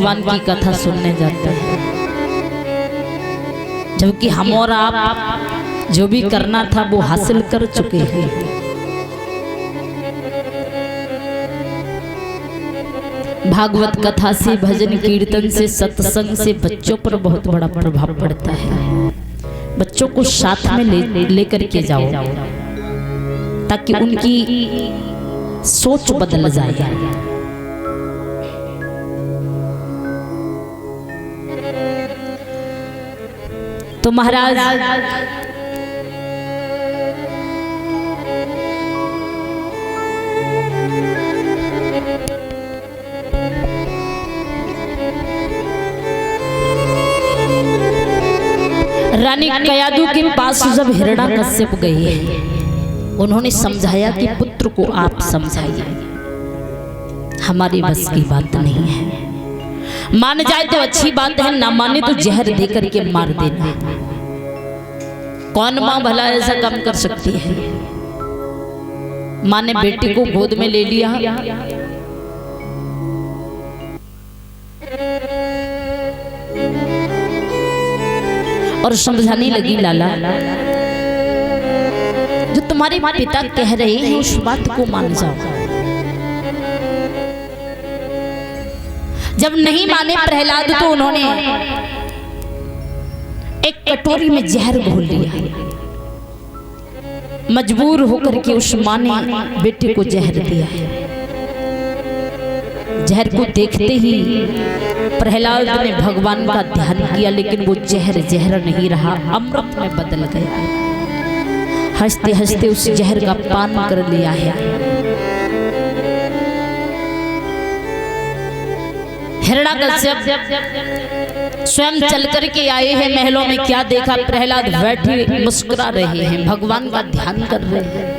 भगवान की कथा सुनने जाते हैं, जबकि हम और आप जो भी करना था वो हासिल कर चुके हैं। भागवत कथा से, भजन कीर्तन से, सत्संग से बच्चों पर बहुत बड़ा प्रभाव पड़ता है। बच्चों को साथ में लेकर के जाओ ताकि उनकी सोच बदल जाए। तो महाराज रानी कयादू के पास जब हिरण्यकश्यप गए, उन्होंने समझाया कि पुत्र को आप समझाइए, हमारी बस की बात नहीं है। मान जाए तो अच्छी बात है, ना माने तो जहर दे करके मार देना। कौन माँ भला ऐसा काम कर सकती है? माँ ने बेटे को गोद में ले लिया और समझाने लगी, लाला जो तुम्हारे पिता कह रहे हैं उस बात को मान जाओ। जब नहीं माने प्रहलाद तो उन्होंने एक कटोरी में जहर घोल लिया। मजबूर होकर के उस मां ने बेटे को जहर दिया। जहर को देखते ही प्रहलाद ने भगवान का ध्यान किया, लेकिन वो जहर जहर नहीं रहा, अमृत में बदल गया। हंसते हंसते उस जहर का पान कर लिया है। हिरण्यकश्यप स्वयं चल कर के आए हैं महलों में। क्या देखा? प्रहलाद बैठे मुस्कुरा रहे हैं, भगवान का ध्यान कर रहे हैं।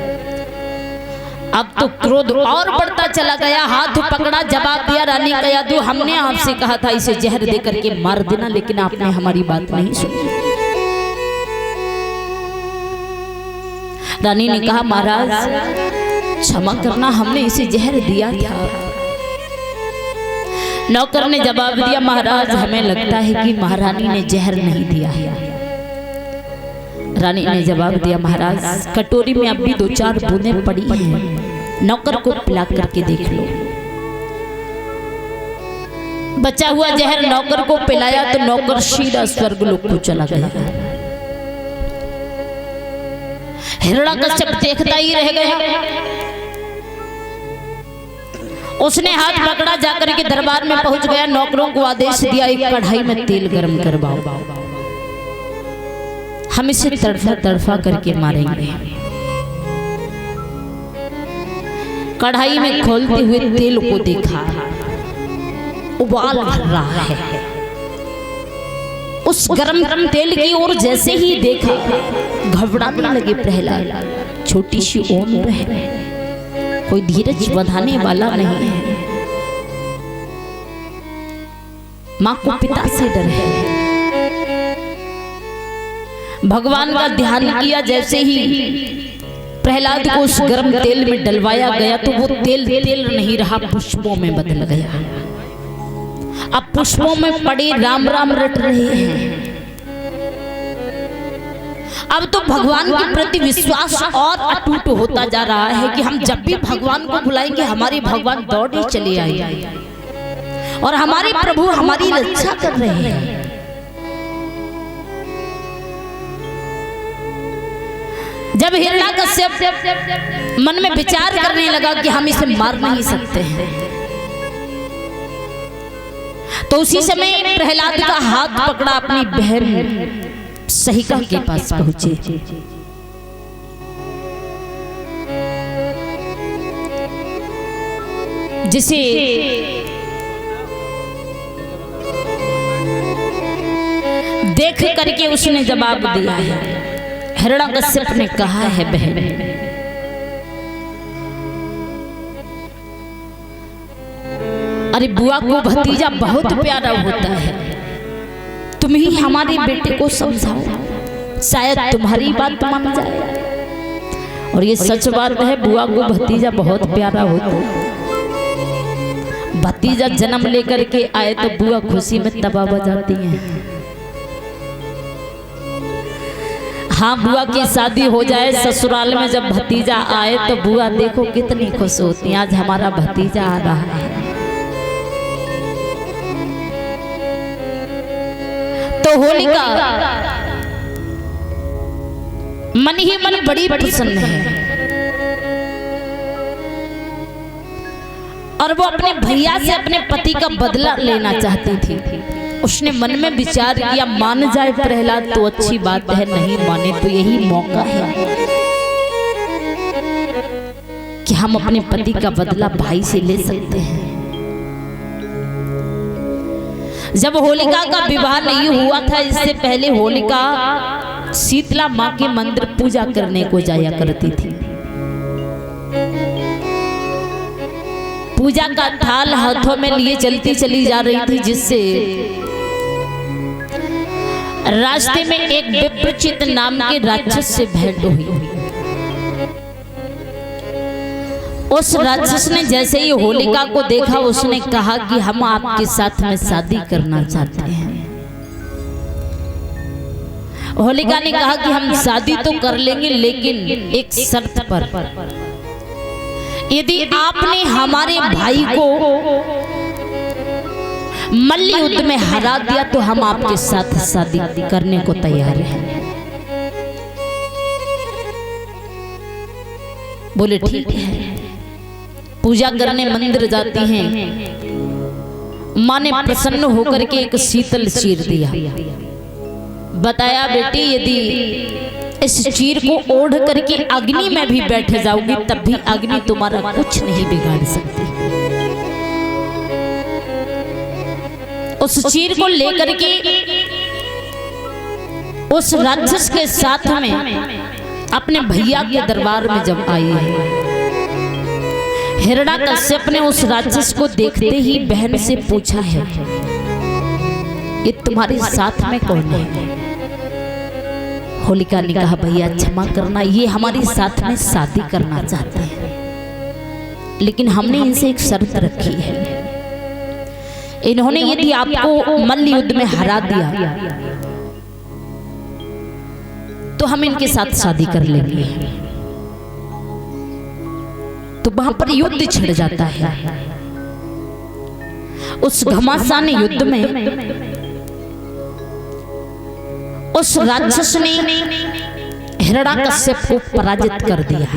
अब तो क्रोध और बढ़ता चला गया। हाथ पकड़ा, जवाब दिया, रानी कयादू हमने आपसे कहा था इसे जहर दे करके मार देना, लेकिन आपने हमारी बात नहीं सुनी। रानी ने कहा, महाराज क्षमा करना, हमने इसे जहर दिया था। नौकर ने जवाब दिया, महाराज हमें लगता है कि महारानी ने जहर नहीं दिया है। रानी ने जवाब दिया, महाराज कटोरी में अभी 2-4 बूंदें पड़ी हैं, नौकर को पिला करके देख लो। बचा हुआ जहर नौकर को पिलाया तो नौकर सीधा स्वर्गलोक को चला गया। हिरण्यकश्यप देखता ही रह गया। उसने हाथ पकड़ा, जाकर के दरबार में पहुंच गया। नौकरों को आदेश दिया, एक कढ़ाई में तेल गर्म करवाओ, हम इसे तड़फा तड़फा करके मारेंगे। कढ़ाई में खोलते हुए तेल को देखा, उबाल भर रहा है। उस गरम गरम तेल की ओर जैसे ही देखा, घबराने लगे प्रहलाद। छोटी सी उम्र है, कोई धीरज बंधाने वाला नहीं है। मां को पिता से डर है। भगवान का ध्यान किया, जैसे ही प्रहलाद को उस गर्म तेल में डलवाया गया तो वो तेल तेल नहीं रहा, पुष्पों में बदल गया। अब पुष्पों में पड़े राम राम रट रहे हैं। अब तो भगवान के प्रति विश्वास और अटूट होता जा रहा है कि हम जब भी भगवान को बुलाएंगे हमारे भगवान दौड़े चले आएंगे और हमारे प्रभु हमारी रक्षा कर रहे हैं। जब हिरण्यकश्यप मन में विचार करने लगा कि हम इसे मार नहीं सकते हैं, तो उसी समय प्रहलाद का हाथ पकड़ा, अपनी बहन सहिका के पास पहुंचे। जिसे देख करके उसने जवाब दिया है। हिरण्यकश्यप ने कहा है, बहन अरे बुआ को भतीजा बहुत प्यारा होता है, तुम ही हमारे बेटे को समझाओ, शायद तुम्हारी बात मान जाए। और ये सच बात है, बुआ को भतीजा बहुत प्यारा होता है। भतीजा जन्म लेकर के आए तो बुआ खुशी में तबाह बजाती हैं। हाँ, बुआ की शादी हो जाए ससुराल में जब भतीजा आए तो बुआ देखो कितनी खुश होती है, आज हमारा भतीजा आ रहा है। तो होलिका मन ही मन बड़ी प्रसन्न है और वो अपने भैया से अपने पति का बदला लेना चाहती थी। उसने मन में विचार किया, मान जाए प्रहलाद तो अच्छी बात है, नहीं माने तो यही मौका है कि हम अपने पति का बदला भाई से ले सकते हैं। जब होलिका का विवाह नहीं हुआ था, इससे पहले होलिका शीतला माँ के मंदिर पूजा करने को जाया करती थी। पूजा का थाल हाथों में लिए चलती चली जा रही थी, जिससे रास्ते में एक विप्रचित नाम के राक्षस से भेंट हुई। उस राक्षस ने जैसे ही होलिका को देखा, उसने कहा कि हम आपके साथ में शादी करना चाहते हैं। होलिका ने कहा कि हम शादी तो कर लेंगे, लेकिन एक शर्त पर, यदि आपने हमारे भाई को मल्ल युद्ध में हरा दिया तो हम आपके साथ शादी करने को तैयार हैं। बोले ठीक है। पूजा करने मंदिर जाती हैं। माँ ने प्रसन्न होकर के एक शीतल चीर दिया। बताया, बेटी यदि इस चीर को ओढ़ करके अग्नि में भी बैठ जाओगी तब भी अग्नि तुम्हारा कुछ नहीं बिगाड़ सकती। उस चीर को लेकर के उस राक्षस के साथ में अपने भैया के दरबार में जब आई है, हिरण्याकश्यप ने उस राक्षस को देखते ही बहन से पूछा है, ये तुम्हारे साथ में कौन है? होलिका ने कहा, भैया क्षमा करना, ये हमारे साथ में शादी करना चाहते हैं, लेकिन हमने इनसे एक शर्त रखी है। इन्होंने यदि आपको मल्ल युद्ध में हरा दिया तो हम इनके साथ शादी कर लेंगे। तो वहां पर युद्ध छिड़ जाता है। उस घमासान युद्ध में उस राक्षस ने हिरण्याकश्यप को पराजित कर दिया।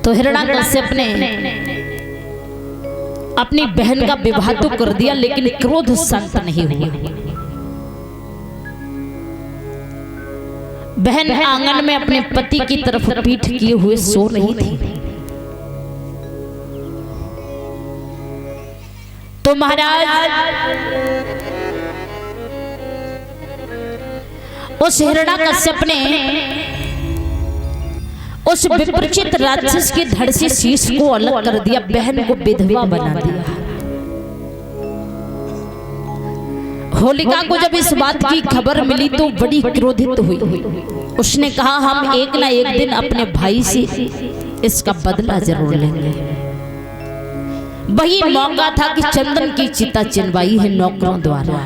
तो हिरण्याकश्यप ने अपनी बहन का विवाह तो कर दिया, लेकिन क्रोध शांत नहीं हुआ। बहन आंगन में अपने पति की तरफ पीठ किए हुए सो रही थी। तो महाराज उस हिरण्याकश्यप ने उस विपरीत राक्षस के धड़ से शीश को अलग कर दिया, बहन को विधवा बना दिया। होलिका को जब इस बात की खबर मिली तो बड़ी क्रोधित हुई। उसने कहा, हम एक ना एक दिन अपने भाई से इसका बदला जरूर लेंगे। वही मौका था कि चंदन की चिता चिनवाई है नौकरों द्वारा।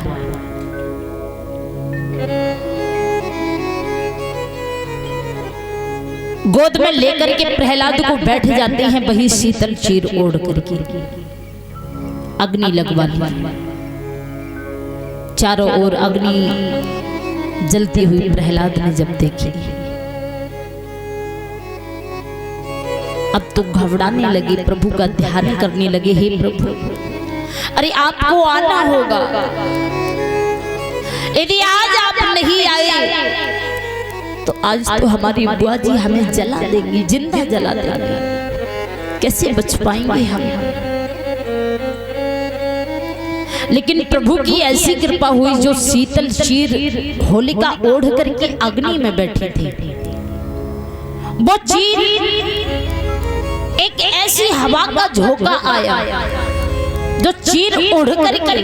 गोद में लेकर के प्रहलाद को बैठ जाते हैं, वही शीतल चीर ओढ़ करके अग्नि लगवा ली। चारों ओर अग्नि जलती हुई प्रहलाद ने जब देखी, अब तो घबराने लगे, प्रभु का ध्यान करने लगे। हे प्रभु, अरे आपको आना होगा, यदि आज आप नहीं आए तो आज तो हमारी बुआ जी हमें जला देंगी, जिंदा जला देंगी, कैसे बच पाएंगे हम। लेकिन प्रभु की ऐसी कृपा हुई, जो शीतल चीर होलिका ओढ़ करके अग्नि में बैठी थी, वो चीर एक ऐसी हवा का झोंका आया जो चीर ओढ़ करके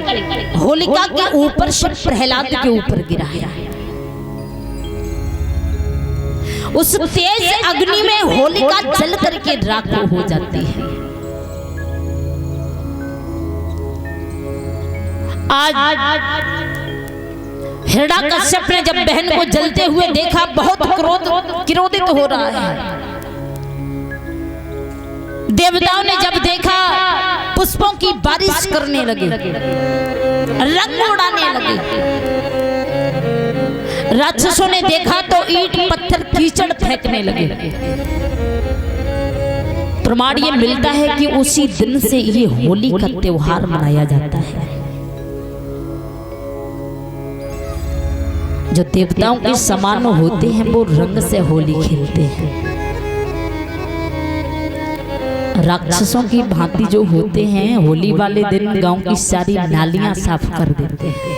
होलिका के ऊपर से प्रहलाद के ऊपर गिराया। उस तेज अग्नि में होलिका जल करके राख हो जाती है। आज हिरण्यकश्यप ने जब बहन को जलते हुए देखा, बहुत क्रोधित हो रहा है। देवताओं ने जब देखा, पुष्पों की बारिश करने लगे, रंग उड़ाने लगे। राक्षसों ने देखा तो ईंट पत्थर कीचड़ फेंकने लगे। प्रमाण ये मिलता है कि उसी दिन से ये होली का त्योहार मनाया जाता है। जो देवताओं के समान होते हैं वो रंग से होली खेलते हैं। राक्षसों की भांति जो होते हैं, होली वाले दिन गांव की सारी नालियां साफ कर देते हैं।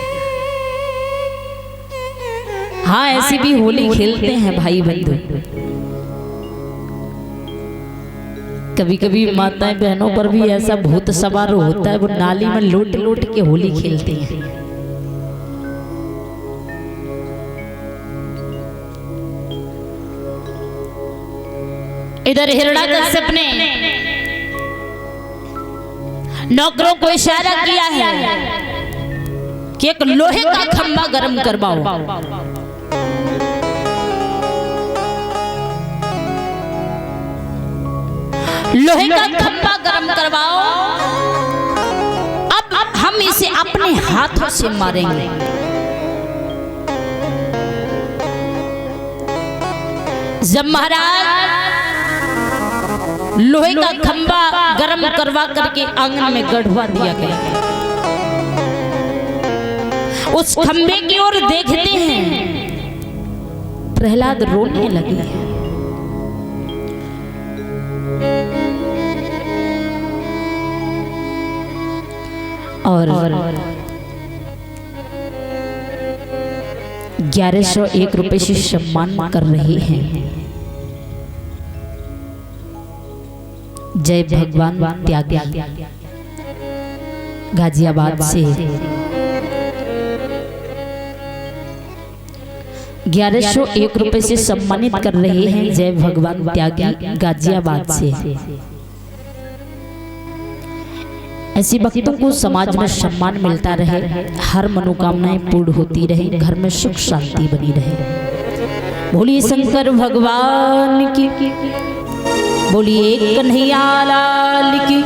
हाँ, ऐसी भी होली खेलते हैं भाई बंधु। कभी कभी माताएं बहनों पर भी ऐसा भूत सवार होता है, वो नाली में लोट लोट के होली खेलते हैं। इधर हिरण्यकश्यप ने नौकरों को इशारा किया है कि एक लोहे का खंभा गर्म करवाओ। लोहे का खंभा गर्म करवाओ। अब हम इसे अपने हाथों से मारेंगे। जब महाराज लोहे का खंभा गर्म करवा करके आंगन में गढ़वा दिया गया, उस खंभे की ओर देखते हैं, प्रहलाद रोने लगे। और 1101 रुपए से सम्मान कर रहे हैं। जय भगवान त्यागी गाजियाबाद से 1101 रुपए से सम्मानित कर रहे हैं। जय भगवान त्यागी गाजियाबाद से। ऐसी भक्तों को समाज में सम्मान मिलता रहे, हर मनोकामनाएं पूर्ण होती रहे, घर में सुख शांति बनी रहे। बोलिए शंकर भगवान की, बोलिए कन्हैया लाल की।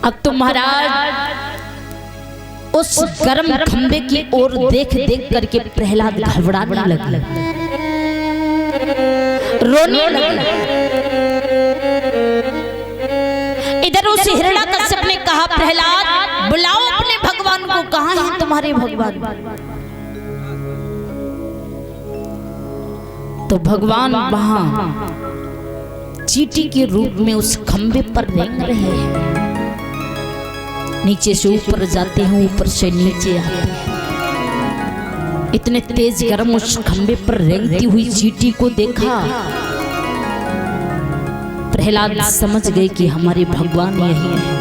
अब तो महाराज उस गर्म खंबे की ओर देख देख करके प्रहलाद घबराने लगे, रोने लगे। इधर उस हिरण्यकश्यप ने कहा, प्रहलाद बुलाओ अपने भगवान को, कहाँ हैं तुम्हारे भगवान? तो भगवान वहां चींटी के रूप में उस खंबे पर रेंग रहे हैं। नीचे से ऊपर जाते हैं, ऊपर से नीचे आते हैं। इतने तेज गर्म उस खंबे पर रेंगती हुई चींटी को देखा, प्रहलाद समझ गए कि हमारे भगवान यही हैं।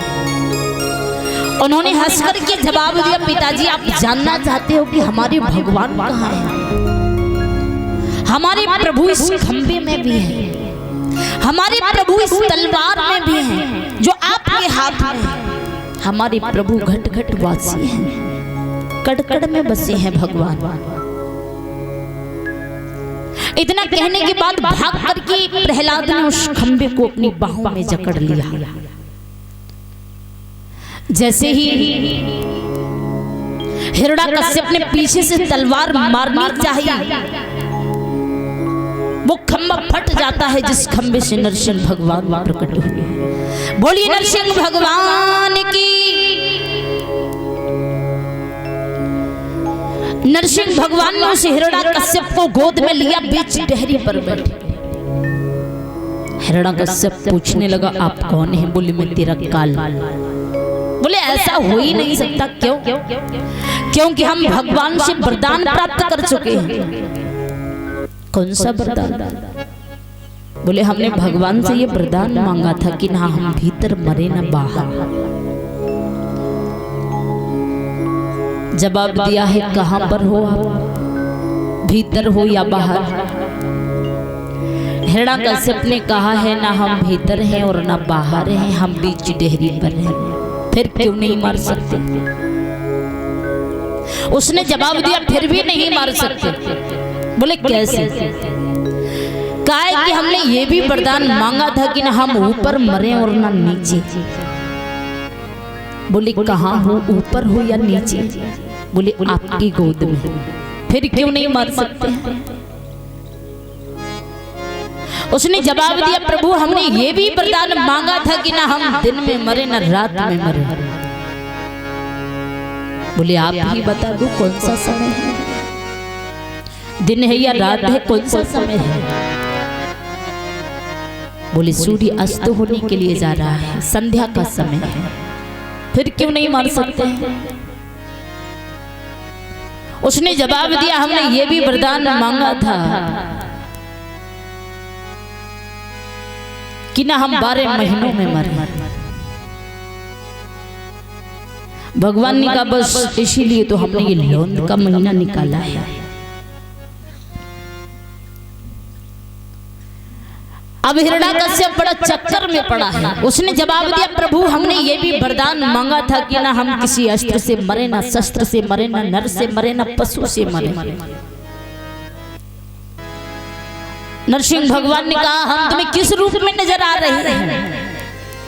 उन्होंने हंसकर के जवाब दिया, पिताजी आप जानना चाहते हो कि हमारे भगवान कहाँ हैं? हमारे प्रभु इस खंबे में भी हैं, हमारे प्रभु इस तलवार में भी हैं जो आपके हाथ में है। हमारे प्रभु घट घट वासी हैं, कड़ कड़ में बसे हैं भगवान। इतना कहने के बाद भाग करके प्रहलाद ने उस खंबे को अपनी बाहों में जकड़ लिया। जैसे ही हिरण्यकश्यप ने पीछे से तलवार मारनी चाहिए, वो खंबा फट जाता है जिस खंबे से नरसिंह भगवान प्रकट हुए। बोलिए नरसिंह भगवान की। नरसिंह भगवान ने उस हिरण्यकश्यप को गोद में लिया, बीच डहरी पर बैठे। हिरण्यकश्यप पूछने लगा, आप कौन है? बोले मैं तेरा काल। बोले ऐसा हो ही नहीं सकता। क्यों? क्योंकि हम भगवान से वरदान प्राप्त कर चुके हैं। कौन सा वरदान? बोले हमने भगवान से ये वरदान मांगा था कि ना हम भीतर मरे ना बाहर। जवाब दिया है, कहां पर हो आप? भीतर हो या बाहर। हिरण्यकश्यप ने कहा है ना हम भीतर हैं और ना बाहर हैं, हम बीच डेहरी पर हैं, फिर क्यों नहीं मार सकते? उसने जवाब दिया फिर भी नहीं मार सकते। बोले कैसे? कहा है कि हमने ये भी वरदान मांगा था कि ना हम ऊपर मरे और ना नीचे। बोले कहाँ हो, ऊपर हो या नीचे? बोले आपकी गोद में, फिर क्यों नहीं मार सकते? उसने जवाब दिया प्रभु हमने ये भी वरदान मांगा था कि ना हम दिन में मरे ना रात में मरे। बोले आप ही बता दो कौन सा समय है, दिन है या रात है, कौन सा समय है? बोले सूर्य अस्त होने के लिए जा रहा है, संध्या का समय है, फिर क्यों नहीं मार सकते? उसने जवाब दिया हमने ये भी वरदान मांगा था कि ना हम 12 महीनों में मरे। भगवान ने कहा बस इसीलिए तो हमने ये लौंद का महीना निकाला है। अब हिरण्यकश्यप बड़ा चक्कर में पड़ा है। उसने जवाब दिया प्रभु हमने ये भी वरदान मांगा था कि ना हम किसी अस्त्र से मरे, ना शस्त्र से मरे, ना नर से मरे, ना पशु से मरे। नरसिंह भगवान ने कहा हम तुम्हें किस रूप में नजर आ रहे हैं?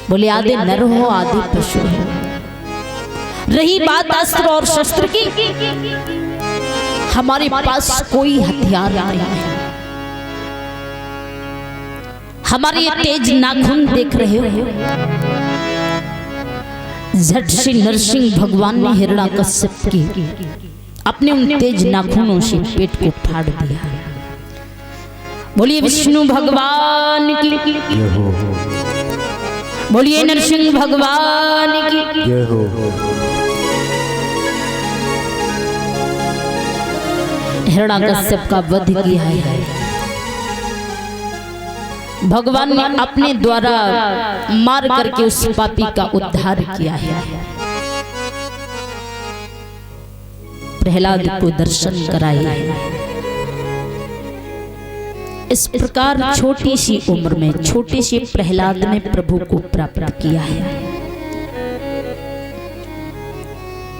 बोले आधे नर हो आधे पशु हो। रही बात अस्त्र और शस्त्र की, हमारे पास कोई हथियार नहीं है। हमारे ये तेज नाखून देख रहे हो। झट से नरसिंह भगवान ने हिरण्यकश्यप की अपने उन तेज नाखूनों से पेट को फाड़ दिया। बोलिए विष्णु भगवान की, बोलिए नरसिंह भगवान की। हिरण्यकश्यप का वध किया है भगवान ने अपने द्वारा, मार करके उस पापी का उद्धार किया है। प्रहलाद को दर्शन कराए है। इस प्रकार छोटी सी उम्र में छोटे से प्रहलाद ने प्रभु को प्राप्त किया है।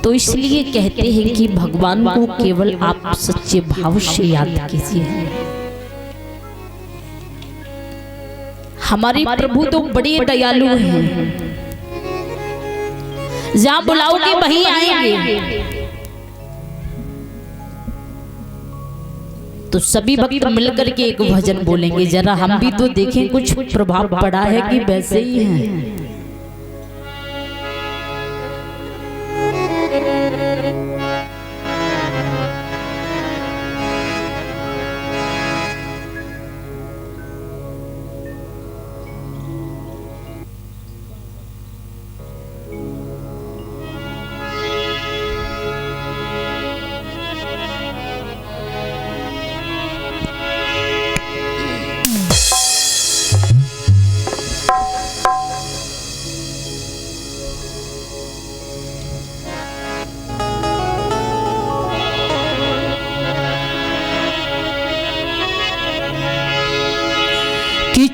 तो इसलिए कहते हैं कि भगवान को केवल आप सच्चे भाव से याद कीजिए। हमारे प्रभु तो बड़े दयालु हैं, जहां बुलाओगे वहीं आएंगे। तो सभी भक्त मिलकर के एक भजन बोलेंगे, जरा हम भी तो देखें कुछ प्रभाव पड़ा है कि वैसे ही हैं।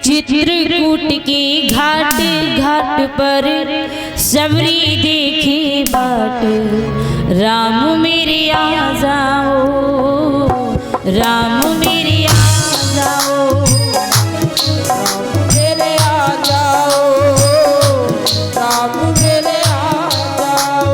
चित्रकूट के घाट घाट पर सबरी देखे बाट, राम मेरे आ जाओ, राम मेरे आ जाओ, राम मेरे आ जाओ, राम मेरे आ जाओ।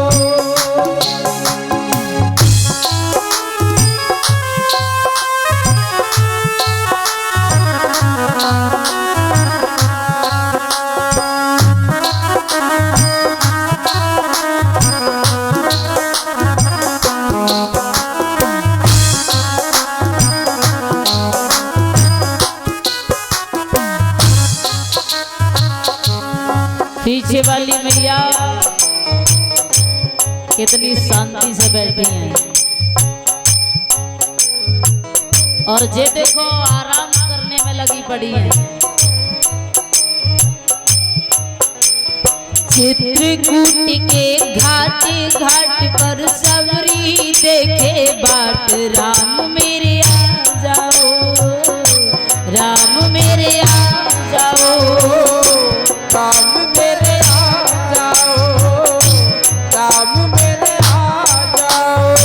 पीछे वाली मैया कितनी शांति से बैठी हैं, और जे देखो आराम करने में लगी पड़ी है। चित्रकूट के घाट घाट पर सबरी देखे बाट, राम मेरे आ जाओ, राम मेरे आ जाओ, राम मेरे आ जाओ, राम मेरे आ जाओ।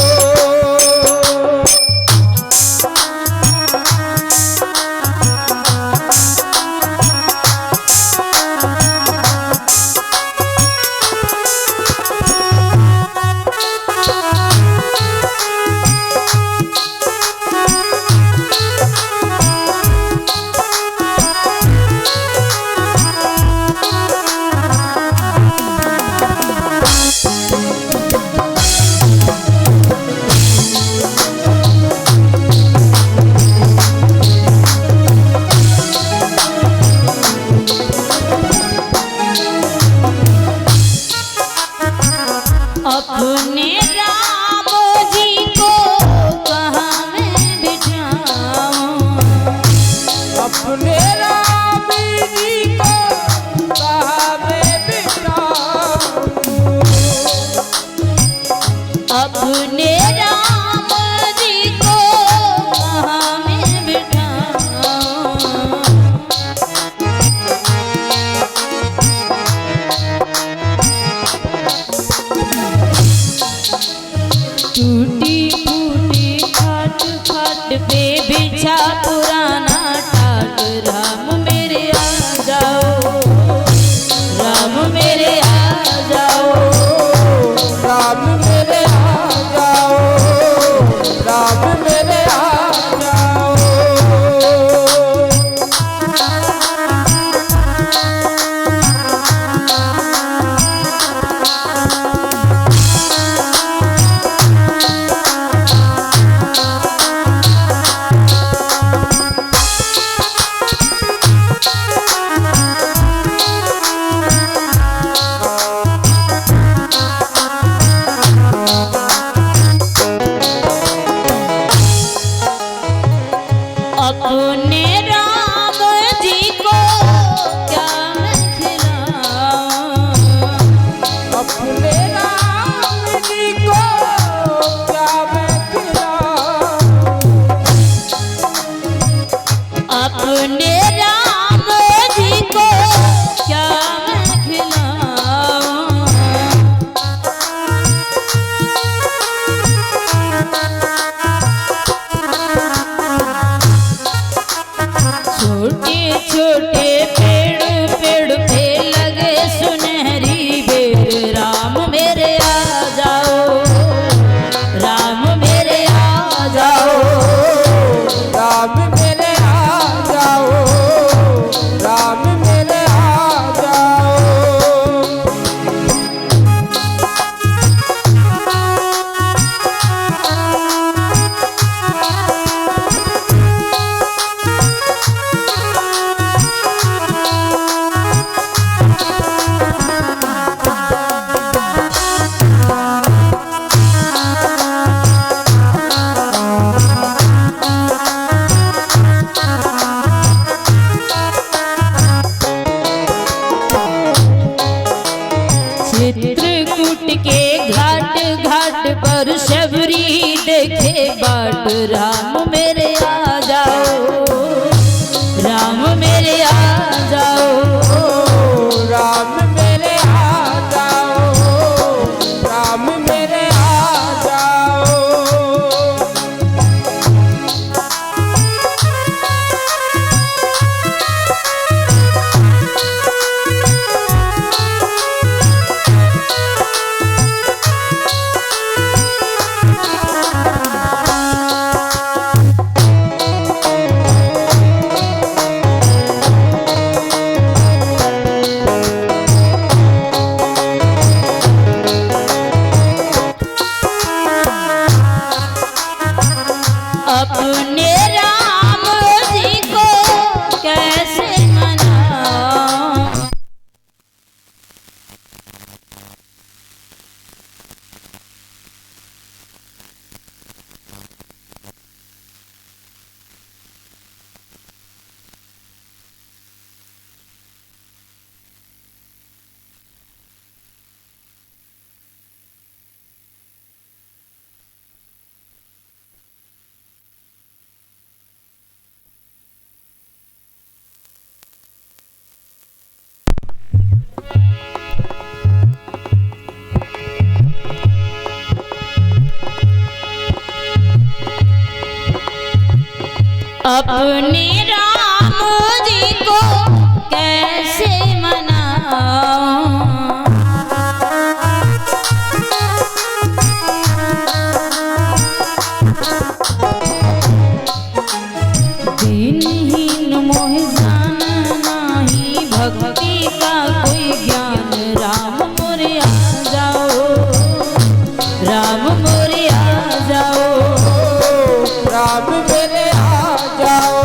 अपने राम जी को कैसे मनाऊं, दीनहीन मोह जान नाही, भक्ति का कोई ज्ञान। राम मोरे आ जाओ, राम मोरे आ जाओ, राम मेरे आ जाओ,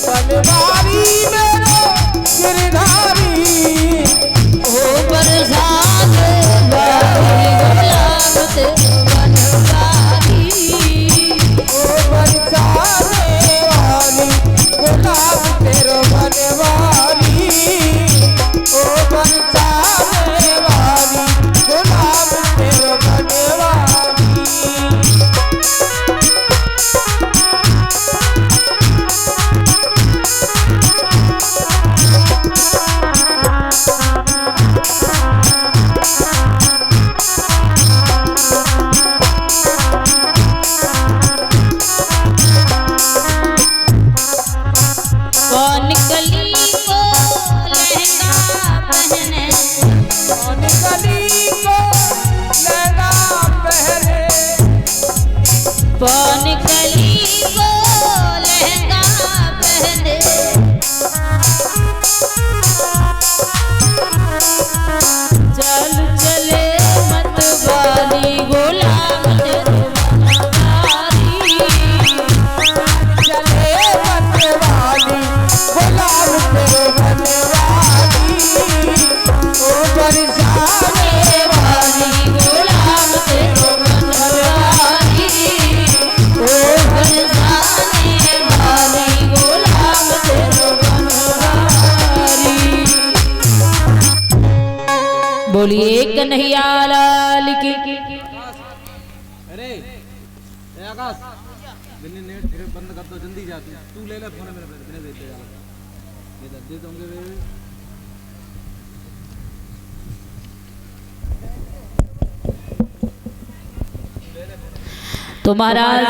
बनवारी मेरो गिरधारी ओ बरसाने वाली गुलाब तेरो बनवारी ओ बरसाने वाली गुलाब तेरो बनवारी ओ बरसाने वाली गुलाब तेरो बनवारी कौन कली को लहंगा पहने कौन कली को लहंगा पहने कौन कली को लहंगा पहने चल चले मत वाली गुलाम तेरो बनवारी चले मत वाली गुलाब तेरो बनवारी ओ बरसाने वाली गुलाम तेरो बनवारी ओ बरसाने वाली गुलाम तेरो बनवारी। बोलिए कन्हैया लाल की। अरे ए आकाश बिन्नी नेट फिर बंद कर दो जल्दी जा तू ले ले फोन मेरे पे देते जा ये दे दूंगे तो महाराज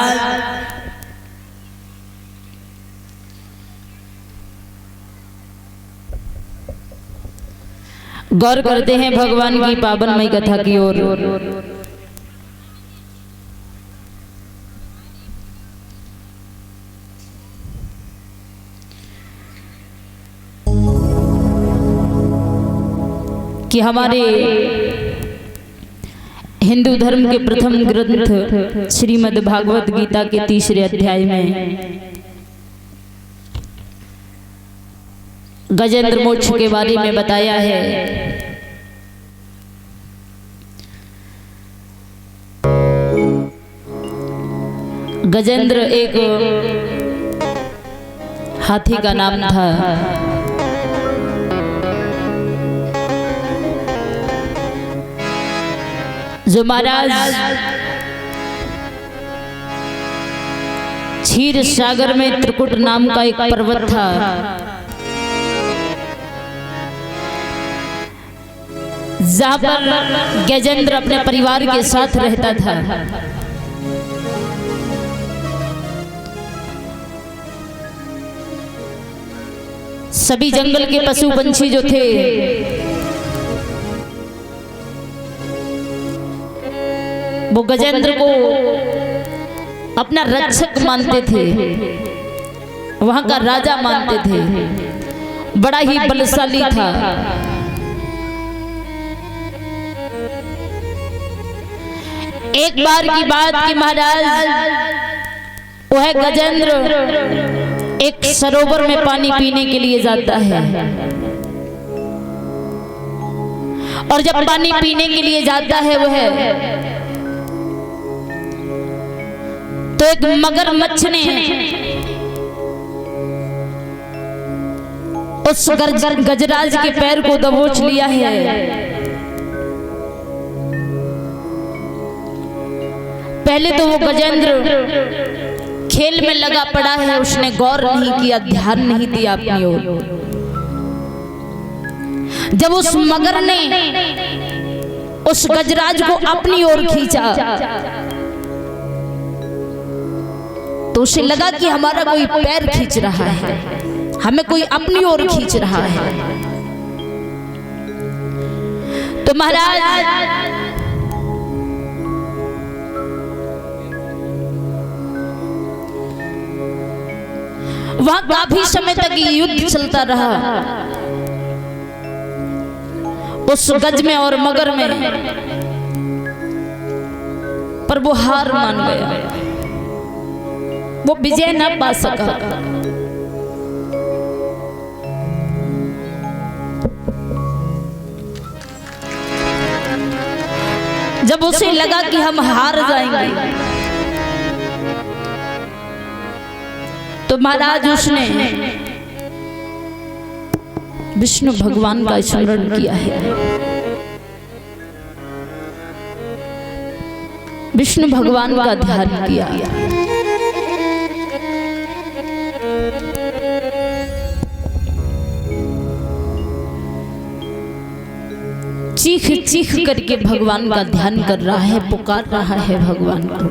गौर करते हैं भगवान की पावनमयी कथा की ओर। कि हमारे हिंदू धर्म के प्रथम ग्रंथ श्रीमद् भागवत गीता के तीसरे अध्याय में गजेंद्र मोक्ष के बारे में बताया है। गजेंद्र एक हाथी का नाम था। जो महाराज क्षीर सागर में त्रिकुट नाम का एक पर्वत था। जहां पर गजेंद्र अपने परिवार के साथ रहता था। सभी जंगल के पशु पंछी जो थे वो गजेंद्र को अपना रक्षक मानते थे, वहां का राजा मानते थे, बड़ा ही बलशाली था। एक बार की बात की महाराज वह गजेंद्र एक सरोवर में पानी पीने के लिए जाता है और जब पानी पीने के लिए जाता है वह तो एक मगरमच्छ ने उस गजराज के पैर को दबोच लिया है। पहले तो वो गजेंद्र खेल में लगा पड़ा है, उसने गौर नहीं किया, ध्यान नहीं दिया अपनी ओर। जब उस मगर ने उस गजराज को अपनी ओर खींचा तो उसे लगा कि हमारा कोई पैर खींच रहा है, हमें कोई अपनी ओर खींच रहा है। तो महाराज वहां काफी समय तक युद्ध चलता रहा उस गज में और मगर में, पर वो हार मान गया। वो विजय न पा सका। जब उसे लगा कि हम हार जाएंगे तो महाराज उसने विष्णु भगवान का स्मरण किया है। विष्णु भगवान का ध्यान किया। चीख चीख करके भगवान का ध्यान कर रहा है, पुकार रहा है भगवान को।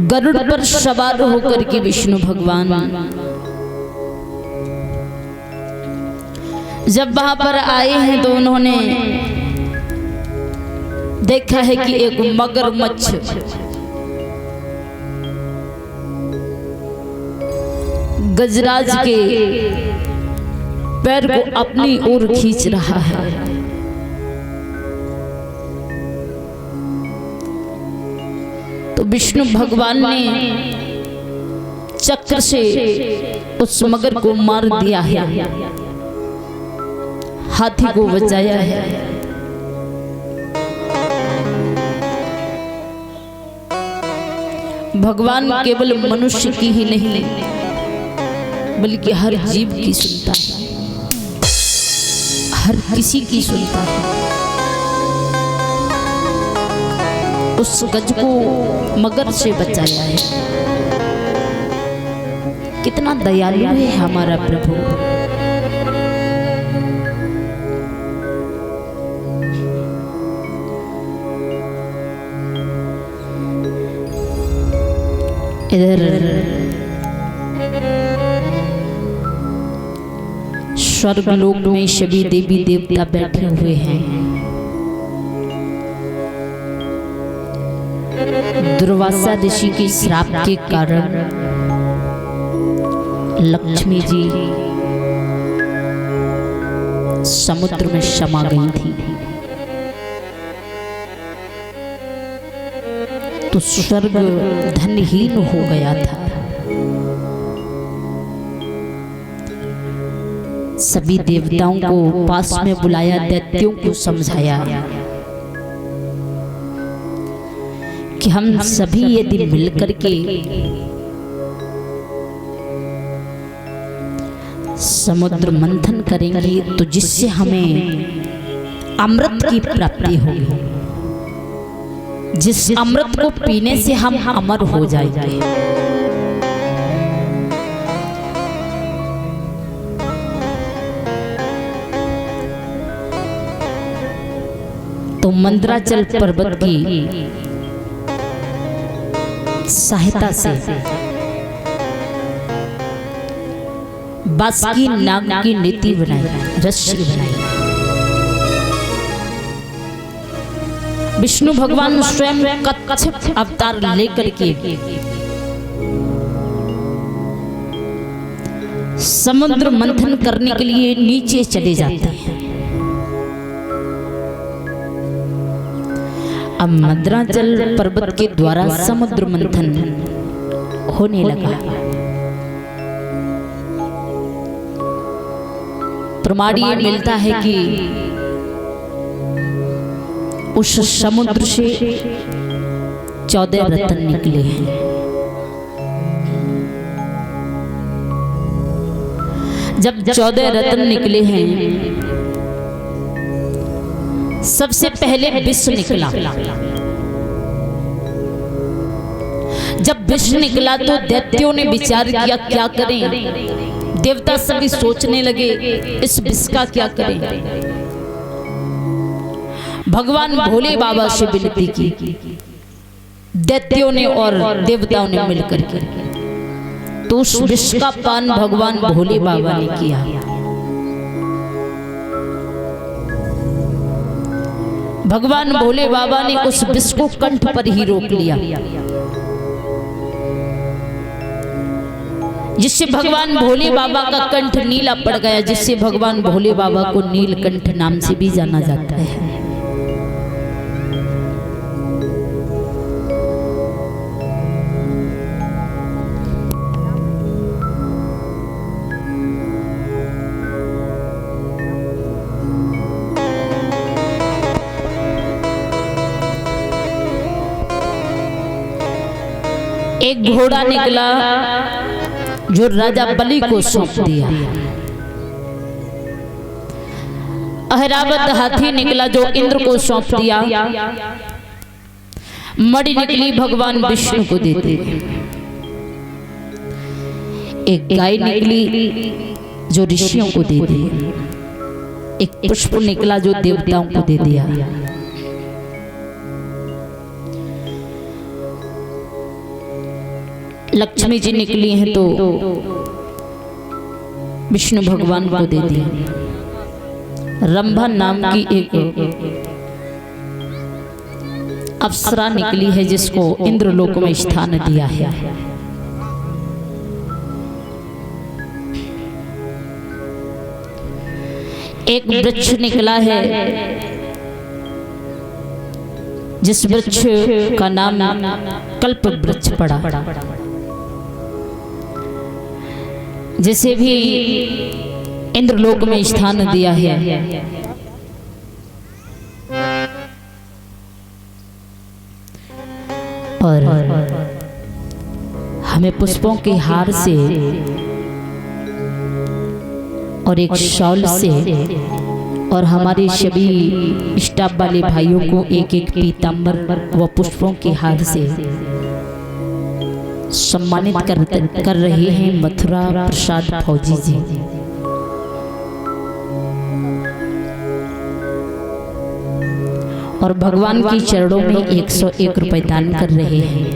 गरुड़ पर सवार होकर के विष्णु भगवान जब वहां पर आए हैं तो उन्होंने देखा है कि एक मगरमच्छ गजराज के पैर को अपनी ओर खींच रहा है। तो विष्णु भगवान ने चक्र से उस मगर को मार दिया है, हाथी को बचाया है। भगवान केवल मनुष्य की ही नहीं बल्कि हर जीव की सुनता है, हर किसी की सुनता है। उस गज को मगर से बचाया है। कितना दयालु है हमारा प्रभु। इधर स्वर्गलोक में सभी देवी देवता बैठे हुए हैं। दुर्वासा ऋषि के श्राप के कारण लक्ष्मी जी समुद्र में समा गई थी। तो स्वर्ग धनहीन हो गया था। सभी देवताओं को पास में बुलाया, दैत्यों को समझाया कि हम सभी यदि मिलकर के समुद्र मंथन करेंगे तो जिससे हमें अमृत की प्राप्ति होगी, जिस अमृत को पीने से हम अमर हो जाएंगे। तो मंदराचल पर्वत की सहायता से बासुकी नाग की नीति बनाई, रस्सी बनाई। विष्णु भगवान स्वयं कच्छप अवतार लेकर के समुद्र मंथन करने के लिए नीचे चले जाते हैं। अब मंदराचल पर्वत के द्वारा समुद्र मंथन होने लगा। प्रमाण ये मिलता है कि उस समुद्र से 14 रत्न निकले हैं। जब 14 रत्न निकले हैं, सबसे पहले विष निकला। जब विष निकला तो दैत्यों ने विचार किया क्या करें। देवता सभी सोचने लगे इस विष का क्या करें। भगवान भोले बाबा से विनती की, दैत्यों ने और देवताओं ने मिलकर के। तो उस विष का पान भगवान भोले बाबा ने किया। भगवान भोले बाबा ने उस विष को कंठ पर ही रोक लिया, जिससे भगवान भोले बाबा का कंठ नीला पड़ गया, जिससे भगवान भोले बाबा को नीलकंठ नाम से भी जाना जाता है। एक घोड़ा निकला जो राजा बलि को सौंप दिया। अहरावत हाथी निकला जो इंद्र को सौंप दिया। मणि निकली भगवान विष्णु को दे दी। एक गाय निकली जो ऋषियों को दे दी। एक पुष्प निकला जो देवताओं को दे दिया। लक्ष्मी जी निकली हैं तो विष्णु भगवान को दे दिया। रंभा नाम की एक अप्सरा निकली है जिसको इंद्रलोक में स्थान दिया है। एक वृक्ष निकला है जिस वृक्ष का नाम कल्प वृक्ष पड़ा, जिसे भी इंद्रलोक में स्थान दिया है। और हमें पुष्पों के हार से और एक शॉल से और हमारे सभी स्टाफ वाले भाइयों को एक एक पीतांबर व पुष्पों के हार से सम्मानित कर रहे हैं मथुरा प्रसाद फौजी जी। और भगवान के चरणों में 101 रुपए दान कर रहे हैं।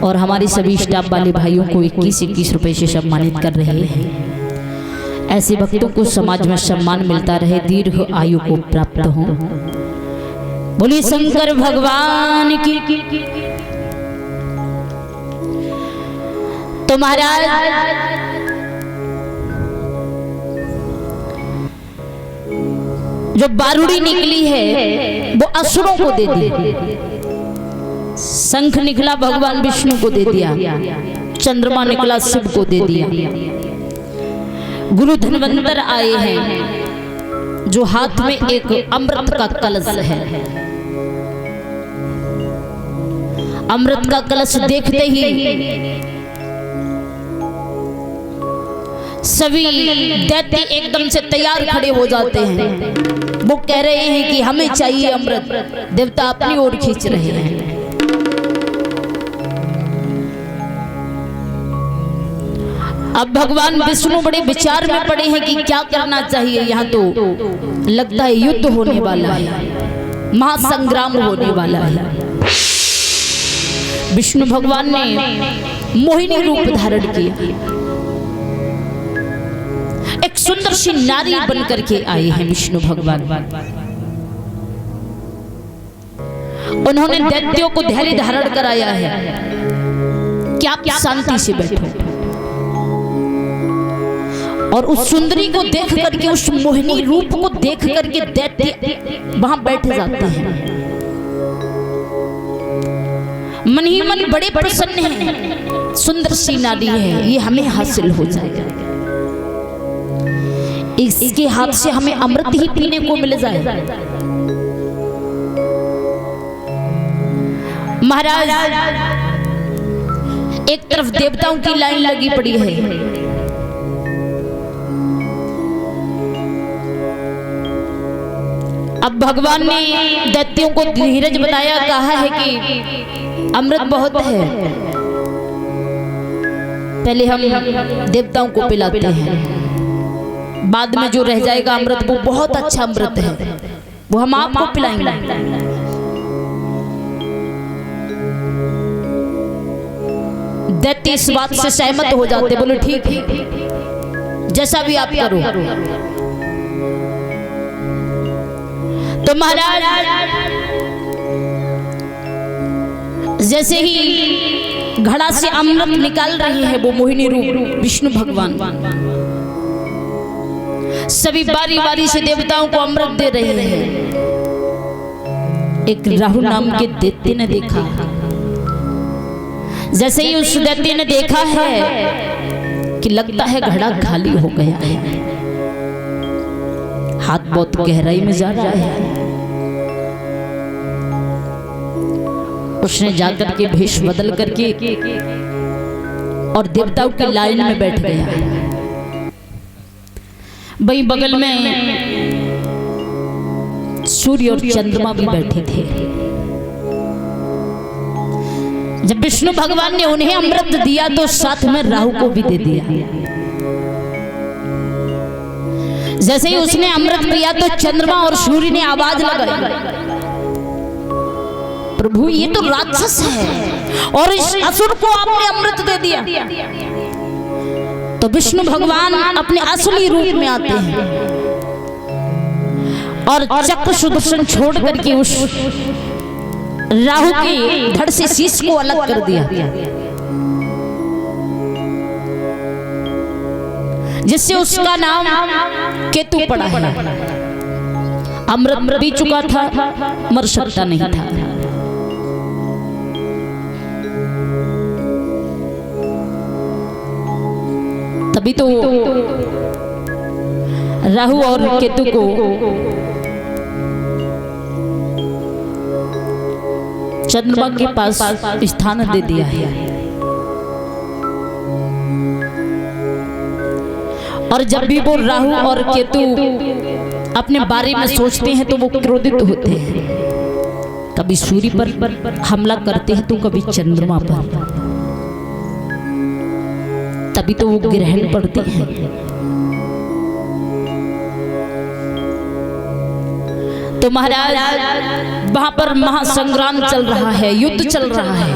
और हमारे सभी स्टाफ वाले भाइयों को 21-21 रुपए से सम्मानित कर रहे हैं। ऐसे भक्तों को समाज में सम्मान मिलता रहे, दीर्घ आयु को प्राप्त हो। बोलिए शंकर भगवान की। तो महाराज जो बारूड़ी निकली है वो असुरों को दे दी। शंख निकला भगवान विष्णु को दे दिया। चंद्रमा निकला शिव को दे दिया। गुरु धन्वंतर आए हैं जो हाथ में एक अमृत का कलश है। अमृत का कलश देखते ही सभी दैत्य एकदम से तैयार खड़े हो जाते हैं। वो कह रहे हैं कि हमें चाहिए अमृत। देवता अपनी ओर खींच रहे हैं। अब भगवान विष्णु बड़े विचार में पड़े हैं कि क्या करना चाहिए। यहाँ तो लगता है युद्ध होने वाला है, महासंग्राम होने वाला है। विष्णु भगवान ने मोहिनी रूप धारण किया। एक सुंदर सी नारी बन करके आए हैं विष्णु भगवान। उन्होंने दैत्यों को धैर्य धारण कराया है कि आप शांति से बैठो। और उस सुंदरी को देख करके, उस मोहिनी रूप को देख करके दैत्य वहां बैठ जाते हैं। मन ही मन बड़े प्रसन्न हैं। सुंदर सी नारी है, ये हमें हासिल हो जाएगा। इसके हाथ से हमें अमृत ही पीने को मिल जाए। महाराज एक तरफ देवताओं की लाइन लगी पड़ी है। अब भगवान ने दैत्यों को धीरज बताया, कहा है कि अमृत बहुत है, पहले हम देवताओं को पिलाते हैं, बाद में जो रह जाएगा अमृत वो बहुत अच्छा अमृत है, वो हम आपको पिलाएंगे। दैत्य इस बात से सहमत हो जाते, बोले ठीक है, जैसा भी आप करो। तो महाराज जैसे ही घड़ा से अमृत निकाल रहे हैं वो मोहिनी रूप विष्णु भगवान, सभी बारी बारी से देवताओं को अमृत दे रहे हैं। एक राहु नाम के दैत्य ने देखा। जैसे ही उस दैत्य ने देखा है कि लगता है घड़ा खाली हो गया है, हाथ बहुत गहराई में जा रहा है, उसने जाकर के भेष बदल करके और देवताओं की लाइन में बैठ गया। वहीं बगल में सूर्य और चंद्रमा भी बैठे थे। जब विष्णु भगवान ने उन्हें अमृत दिया तो साथ में राहु को भी दे दिया। जैसे ही उसने अमृत पिया तो चंद्रमा और सूर्य ने आवाज लगाई, प्रभु ये तो राक्षस है और इस असुर को आपने अमृत दे दिया। तो विष्णु भगवान अपने असली रूप में आते हैं और चक्र सुदर्शन छोड़ करके उस राहु के धड़ से शीश को अलग कर दिया, जिससे उसका नाम केतु पड़ा है। अमृत पी चुका था, मर सकता नहीं था। तभी तो राहु और केतु को चंद्रमा के पास स्थान दे दिया है। और जब भी वो राहु और केतु अपने बारे में सोचते हैं तो वो क्रोधित होते हैं। कभी सूर्य पर हमला करते हैं तो कभी चंद्रमा पर, तभी तो वो ग्रहण पड़ते हैं। तो महाराज वहां पर महासंग्राम चल रहा है, युद्ध चल रहा है।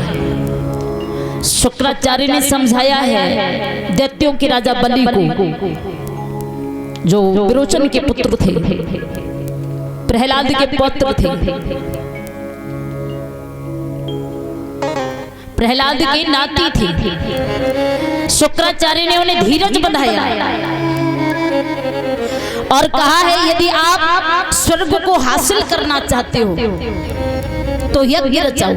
शुक्राचार्य ने समझाया है दैत्यों के राजा बलि को, जो विरोचन के पुत्र थे, प्रहलाद के पुत्र थे, प्रहलाद के नाती थे। शुक्राचार्य ने उन्हें धीरज बंधाया और कहा है यदि आप स्वर्ग को हासिल करना चाहते हो तो यज्ञ रचाओ।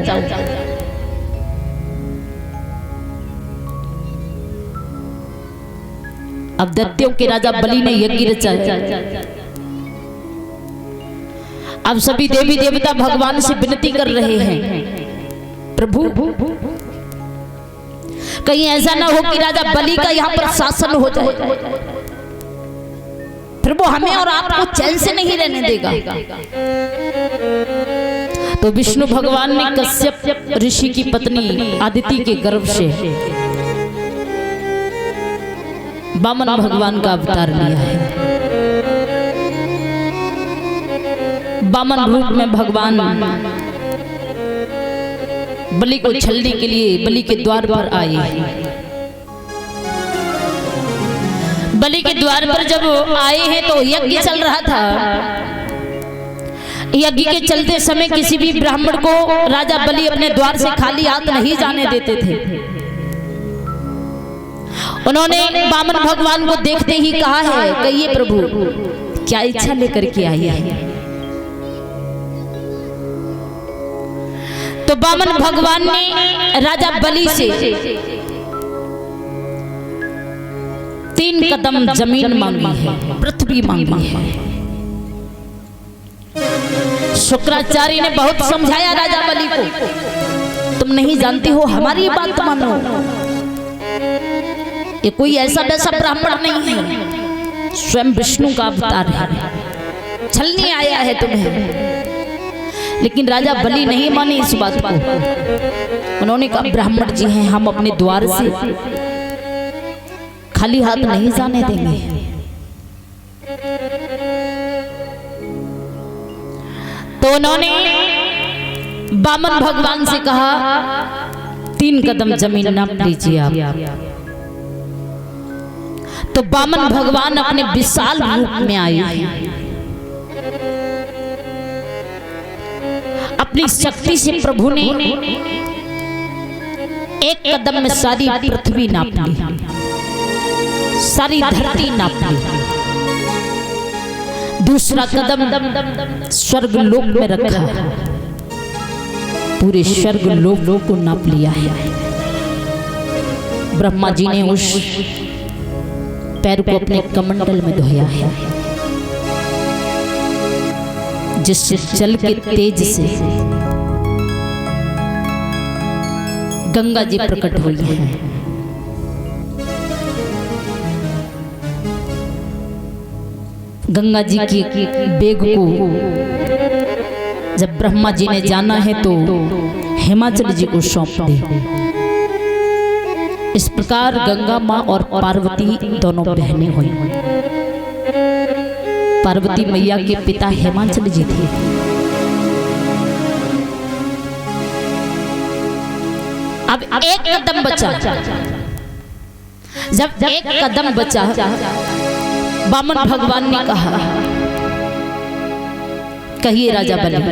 अब दैत्यों के राजा बलि ने यज्ञ रचाया। अब सभी देवी देवता भगवान से विनती कर रहे हैं, प्रभु कहीं ऐसा ना हो कि राजा बलि का यहाँ पर शासन हो जाए, फिर वो हमें और आपको चैन से नहीं रहने देगा। तो विष्णु भगवान ने कश्यप ऋषि की पत्नी आदिति के गर्भ से वामन भगवान का अवतार लिया है। वामन रूप में भगवान बलि को छलने के लिए बलि के द्वार पर आए। बलि के द्वार पर जब आए हैं तो यज्ञ चल रहा था। यज्ञ के चलते समय किसी भी ब्राह्मण को राजा बलि अपने द्वार से खाली हाथ नहीं जाने देते थे। उन्होंने वामन भगवान को देखते ही कहा है, कहिए प्रभु क्या इच्छा लेकर के आई है। तो वामन भगवान ने राजा बलि से 3 कदम जमीन मांगी है, पृथ्वी मांगी है। शुक्राचार्य ने बहुत समझाया राजा बलि को, तुम नहीं जानते हो, हमारी बात मानो। ये कोई ऐसा वैसा ब्राह्मण नहीं है, स्वयं विष्णु का अवतार है, छलने आया है तुम्हें। लेकिन राजा बलि नहीं माने इस बात को। उन्होंने कहा ब्राह्मण जी हैं, हम अपने द्वार से खाली हाथ नहीं जाने देंगे। तो उन्होंने वामन भगवान से कहा 3 कदम जमीन नाप लीजिए आप। तो वामन भगवान अपने विशाल रूप में आए, अपनी शक्ति से प्रभु ने 1 कदम में सारी पृथ्वी नाप ली, सारी धरती नाप ली। दूसरा कदम स्वर्ग लोक में रखा, पूरे स्वर्ग लोक को नाप लिया है। ब्रह्मा जी ने उस पैर को अपने कमंडल में धोया है, जिससे जल के तेज से गंगा जी प्रकट हुई है। गंगा जी की बेग को जब ब्रह्मा जी ने जाना है तो हिमाचल जी को सौंप दी। इस प्रकार गंगा माँ और पार्वती दोनों बहनें हुई। पार्वती मैया के पिता हिमाचल जी थे। अब एक कदम बचा। जब एक कदम बचा, वामन भगवान ने कहा, कहिए राजा बलि,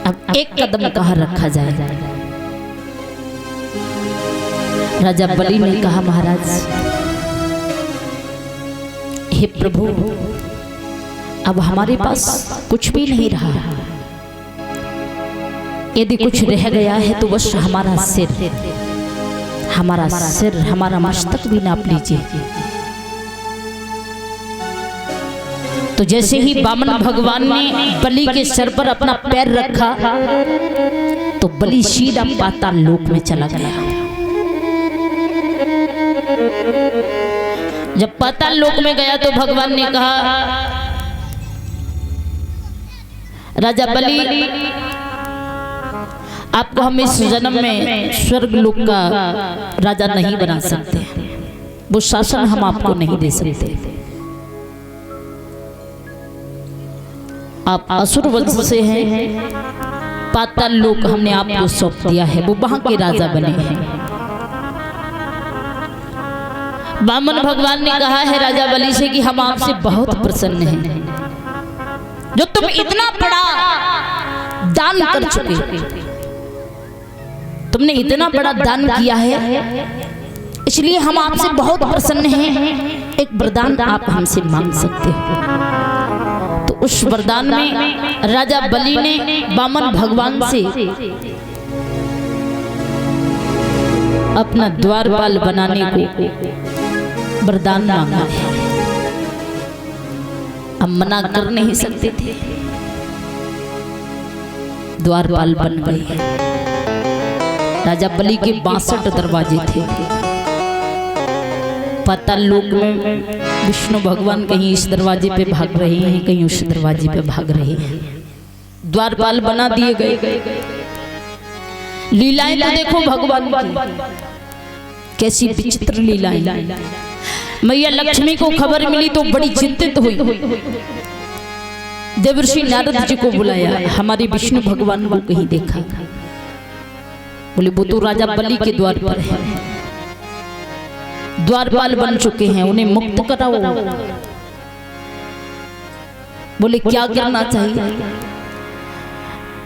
अब एक कदम कहाँ रखा जाए? राजा बलि ने कहा, महाराज, हे प्रभु, अब हमारे पास कुछ भी नहीं रहा। यदि कुछ रह गया है तो बस हमारा सिर, हमारा मस्तक भी नाप लीजिए। तो जैसे ही वामन भगवान ने बलि के सर पर अपना पैर रखा तो बलि सीधा पाताल लोक में चला गया। जब पाताल लोक में गया तो भगवान ने कहा, राजा बलि, आपको हम इस जन्म में स्वर्ग लोक का राजा नहीं बना सकते, वो शासन हम आपको नहीं दे सकते। आप असुर वंश से हैं, पाताल लोक हमने आपको सौंप दिया है, वो वहां के राजा बने हैं। वामन भगवान ने कहा है राजा बलि से कि हम आपसे बहुत प्रसन्न हैं, जो तुम इतना बड़ा दान कर चुके, तुमने इतना बड़ा दान किया है, इसलिए हम आपसे बहुत प्रसन्न हैं। एक वरदान आप हमसे मांग सकते हो। तो उस वरदान में राजा बलि ने वामन भगवान से अपना द्वारपाल बनाने को वरदान मांगा है। हम मना कर नहीं सकते थे, द्वारपाल बन गए। राजा बलि के 62 दरवाजे थे। पाताल लोक में विष्णु भगवान कहीं इस दरवाजे पे भाग रहे हैं, कहीं उस दरवाजे पे भाग रहे हैं। द्वारपाल बना दिए गए। लीलाएं तो देखो भगवान की, कैसी विचित्र लीलाएं। मैया लक्ष्मी को खबर मिली तो बड़ी चिंतित हुई। देवर्षि नारद जी को बुलाया, हमारे विष्णु भगवान को कहीं देखा? बोले वो तो राजा बलि के द्वार पर है, द्वारपाल बन चुके हैं, उन्हें मुक्त कराओ। बोले क्या करना चाहिए?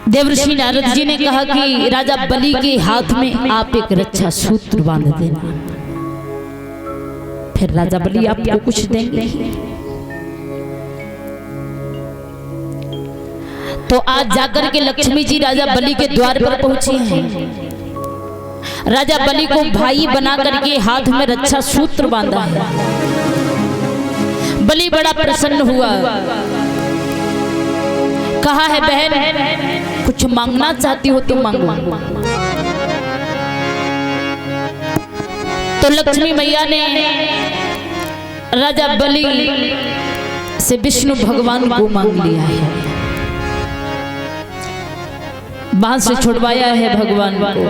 देवर्षि नारद जी ने कहा कि राजा बलि के हाथ में आप एक रक्षा सूत्र बांध देना, फिर राजा बलि आपको कुछ देंगे। तो आज जाकर के लक्ष्मी जी राजा बलि के द्वार पर पहुंची हैं। राजा बलि को भाई बना करके हाथ में रक्षा सूत्र बांधा है। बलि बड़ा प्रसन्न हुआ, कहा है बहन कुछ मांगना चाहती हो तो मांगो। तो लक्ष्मी मैया ने राजा बलि से विष्णु भगवान को मांग लिया है, बांस से छुड़वाया है भगवान को।